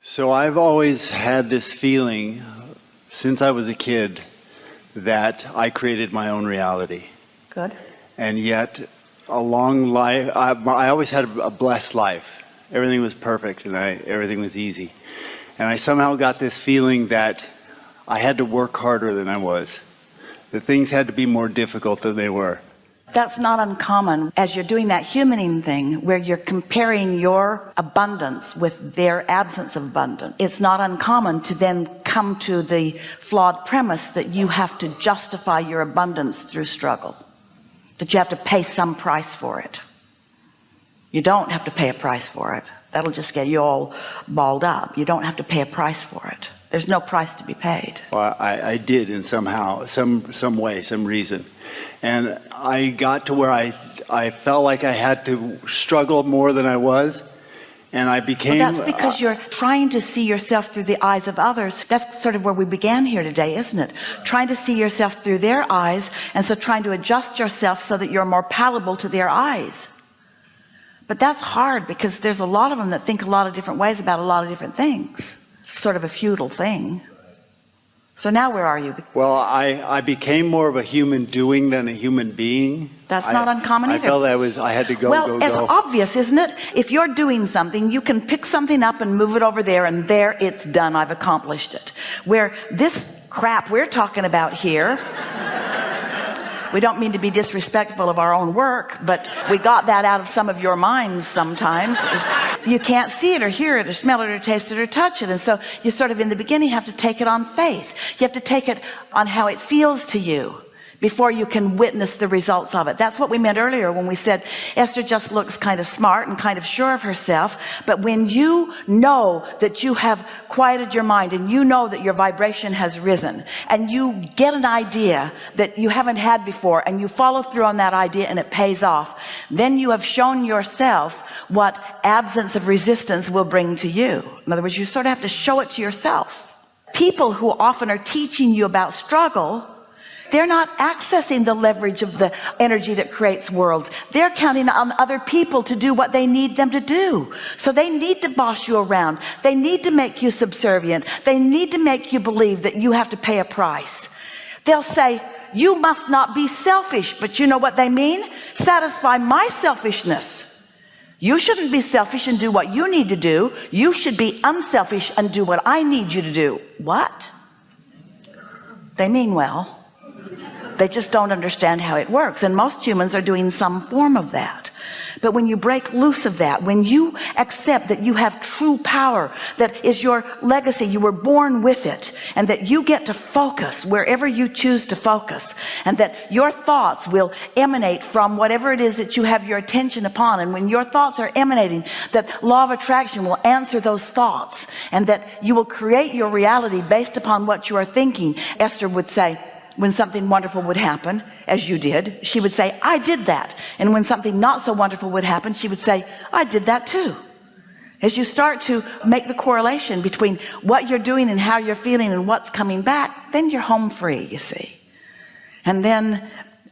So I've always had this feeling, since I was a kid, that I created my own reality. Good. And yet, a long life, I always had a blessed life. Everything was perfect and everything was easy. And I somehow got this feeling that I had to work harder than I was. That things had to be more difficult than they were. That's not uncommon as you're doing that humaning thing where you're comparing your abundance with their absence of abundance. It's not uncommon to then come to the flawed premise that you have to justify your abundance through struggle, that you have to pay some price for it. You don't have to pay a price for it. That'll just get you all balled up. You don't have to pay a price for it. There's no price to be paid. Well, I did in somehow, some way, some reason. And I got to where I felt like I had to struggle more than I was. And I became... Well, that's because you're trying to see yourself through the eyes of others. That's sort of where we began here today, isn't it? Trying to see yourself through their eyes, and so trying to adjust yourself so that you're more palatable to their eyes. But that's hard because there's a lot of them that think a lot of different ways about a lot of different things. It's sort of a futile thing. So now where are you? Well, I became more of a human doing than a human being. That's not uncommon either. I felt I had to go, well, it's obvious, isn't it? If you're doing something, you can pick something up and move it over there, and there it's done. I've accomplished it. Where this crap we're talking about here, we don't mean to be disrespectful of our own work, but we got that out of some of your minds sometimes. You can't see it or hear it or smell it or taste it or touch it. And so you sort of in the beginning have to take it on faith. You have to take it on how it feels to you before you can witness the results of it. That's what we meant earlier when we said Esther just looks kind of smart and kind of sure of herself. But when you know that you have quieted your mind and you know that your vibration has risen and you get an idea that you haven't had before and you follow through on that idea and it pays off, then you have shown yourself what absence of resistance will bring to you. In other words, you sort of have to show it to yourself. People who often are teaching you about struggle, they're not accessing the leverage of the energy that creates worlds. They're counting on other people to do what they need them to do. So they need to boss you around. They need to make you subservient. They need to make you believe that you have to pay a price. They'll say, you must not be selfish, but you know what they mean? Satisfy my selfishness. You shouldn't be selfish and do what you need to do. You should be unselfish and do what I need you to do. What? They mean well. They just don't understand how it works, and most humans are doing some form of that. But when you break loose of that, when you accept that you have true power, that is your legacy, you were born with it, and that you get to focus wherever you choose to focus, and that your thoughts will emanate from whatever it is that you have your attention upon, and when your thoughts are emanating, that law of attraction will answer those thoughts, and that you will create your reality based upon what you are thinking. Esther would say, when something wonderful would happen, as you did, she would say, I did that. And when something not so wonderful would happen, she would say, I did that too. As you start to make the correlation between what you're doing and how you're feeling and what's coming back, then you're home free, you see. And then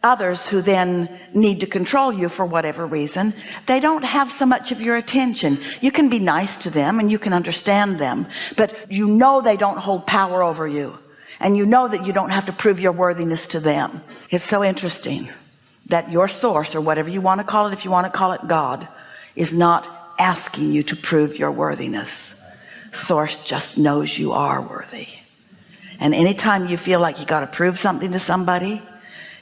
others who then need to control you for whatever reason, they don't have so much of your attention. You can be nice to them and you can understand them, but you know they don't hold power over you. And you know that you don't have to prove your worthiness to them. It's so interesting that your source, or whatever you want to call it, if you want to call it God, is not asking you to prove your worthiness. Source just knows you are worthy. And anytime you feel like you got to prove something to somebody,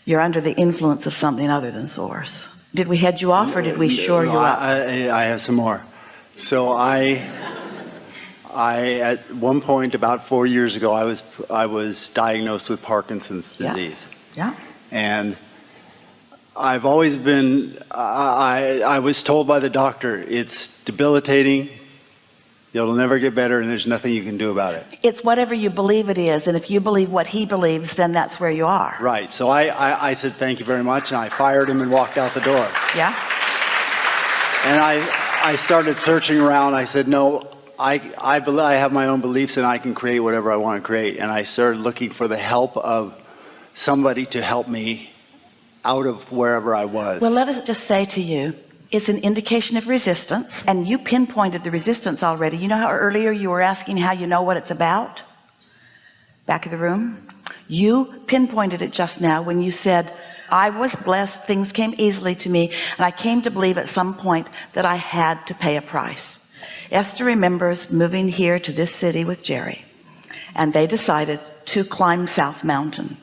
you're under the influence of something other than source. Did we head you off, or did we shore you up? I have some more. So I at one point about 4 years ago, I was diagnosed with Parkinson's disease. Yeah. And I've always been, I was told by the doctor, it's debilitating, it'll never get better, and there's nothing you can do about it. It's whatever you believe it is, and if you believe what he believes, then that's where you are. Right. So I said thank you very much, and I fired him and walked out the door. Yeah. And I started searching around. I said, no, I believe I have my own beliefs and I can create whatever I want to create. And I started looking for the help of somebody to help me out of wherever I was. Well, let us just say to you It's an indication of resistance, and you pinpointed the resistance already. You know how earlier you were asking how you know what it's about? Back of the room. You pinpointed it just now when you said, I was blessed, things came easily to me, and I came to believe at some point that I had to pay a price. Esther remembers moving here to this city with Jerry, and they decided to climb South Mountain.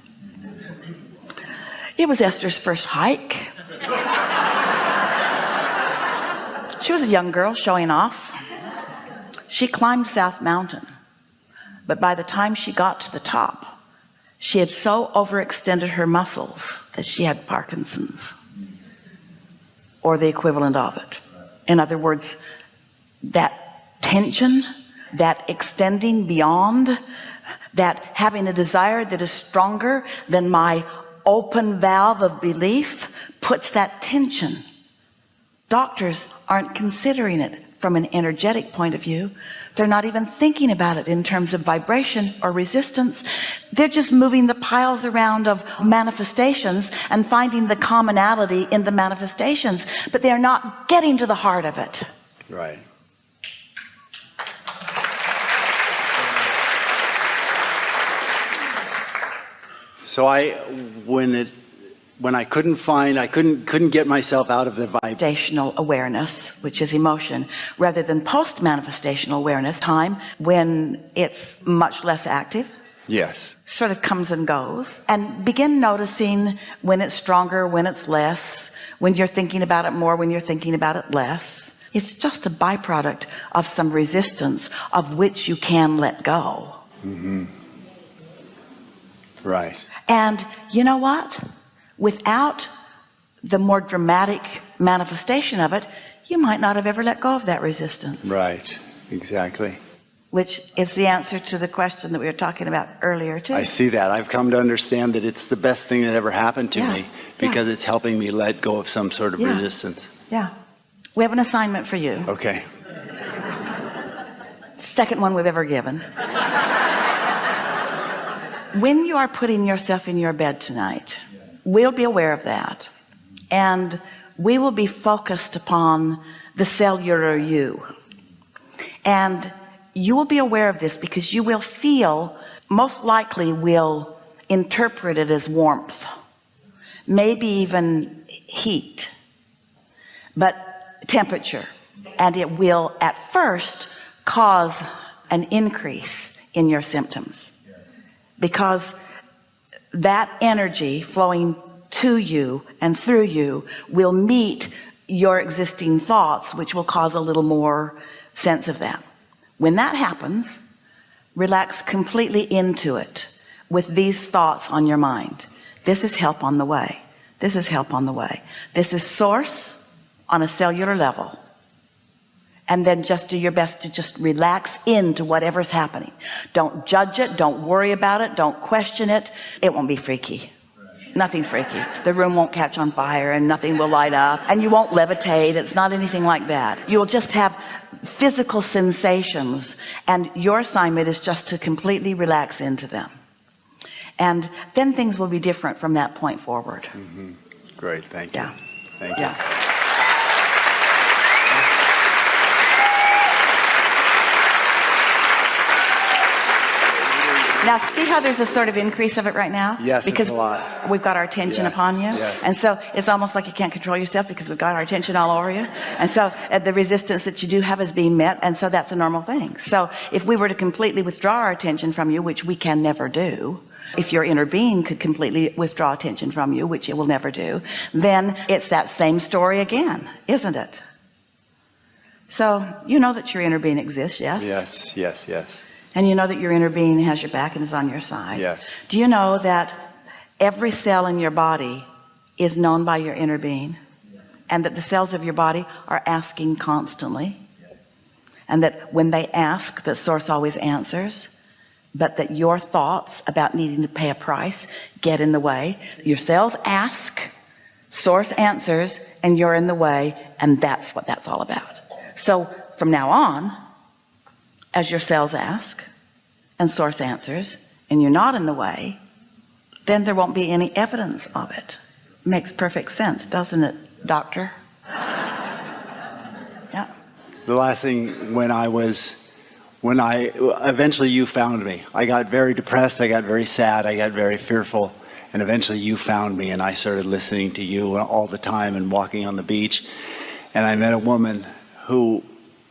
It was Esther's first hike. She was a young girl showing off. She climbed South Mountain, but by the time she got to the top, she had so overextended her muscles that she had Parkinson's, or the equivalent of it. In other words, that tension, that extending beyond, that having a desire that is stronger than my open valve of belief, puts that tension. Doctors aren't considering it from an energetic point of view. They're not even thinking about it in terms of vibration or resistance. They're just moving the piles around of manifestations and finding the commonality in the manifestations, but they're not getting to the heart of it. Right. So when I couldn't get myself out of the manifestational awareness, which is emotion, rather than post-manifestational awareness, time when it's much less active. Yes. Sort of comes and goes, and begin noticing when it's stronger, when it's less, when you're thinking about it more, when you're thinking about it less. It's just a byproduct of some resistance of which you can let go. Mm-hmm. Right. And you know what? Without the more dramatic manifestation of it, you might not have ever let go of that resistance. Right. Exactly. Which is the answer to the question that we were talking about earlier too. I see that. I've come to understand that it's the best thing that ever happened to me, because it's helping me let go of some sort of resistance. Yeah. We have an assignment for you. Okay. Second one we've ever given. When you are putting yourself in your bed tonight, we'll be aware of that, and we will be focused upon the cellular you, and you will be aware of this because you will feel, most likely will interpret it as warmth, maybe even heat, but temperature, and it will at first cause an increase in your symptoms, because that energy flowing to you and through you will meet your existing thoughts, which will cause a little more sense of that. When that happens, relax completely into it with these thoughts on your mind. This is help on the way. This is help on the way. This is source on a cellular level. And then just do your best to just relax into whatever's happening. Don't judge it. Don't worry about it. Don't question it. It won't be freaky. Nothing freaky. The room won't catch on fire and nothing will light up and you won't levitate. It's not anything like that. You will just have physical sensations, and your assignment is just to completely relax into them. And then things will be different from that point forward. Mm-hmm. Great. Thank you. Yeah. Thank you. Yeah. Now see how there's a sort of increase of it right now? Yes, because it's a lot. We've got our attention upon you. Yes. And so it's almost like you can't control yourself because we've got our attention all over you. And so the resistance that you do have is being met. And so that's a normal thing. So if we were to completely withdraw our attention from you, which we can never do, if your inner being could completely withdraw attention from you, which it will never do, then it's that same story again, isn't it? So you know that your inner being exists, yes? Yes, yes, yes. And you know that your inner being has your back and is on your side. Yes. Do you know that every cell in your body is known by your inner being, and that the cells of your body are asking constantly, and that when they ask, that source always answers, but that your thoughts about needing to pay a price get in the way? Your cells ask, source answers, and you're in the way, and that's what that's all about. So from now on, as your cells ask and source answers and you're not in the way, then there won't be any evidence of it. Makes perfect sense, doesn't it, doctor? The last thing when eventually you found me. I got very depressed, I got very sad, I got very fearful, and eventually you found me, and I started listening to you all the time and walking on the beach. And I met a woman who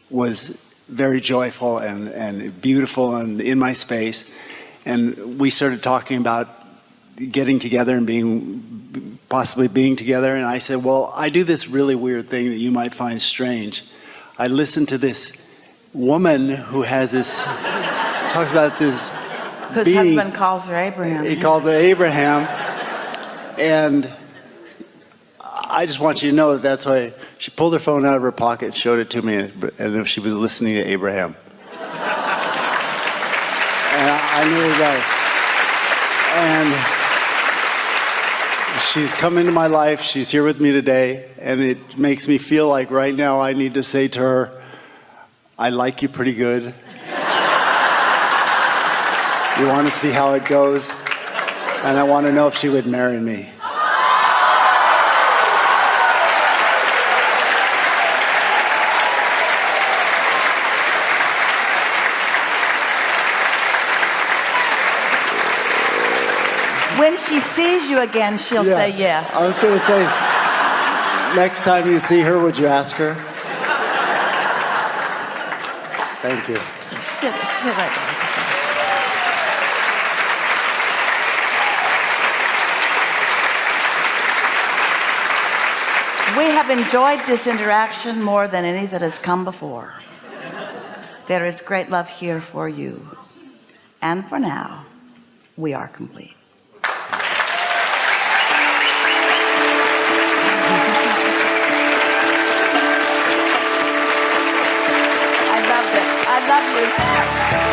was very joyful and beautiful and in my space. And we started talking about getting together and possibly being together. And I said, well, I do this really weird thing that you might find strange. I listen to this woman who has this, talks about this Whose being. husband calls her Abraham. He called her Abraham. And I just want you to know that that's why she pulled her phone out of her pocket, showed it to me, and she was listening to Abraham. And I knew it was right. And she's come into my life. She's here with me today, and it makes me feel like right now I need to say to her, I like you pretty good. You want to see how it goes? And I want to know if she would marry me. When she sees you again, she'll say yes. I was going to say, next time you see her, would you ask her? Thank you. Sit right there. We have enjoyed this interaction more than any that has come before. There is great love here for you. And for now, we are complete. I love you.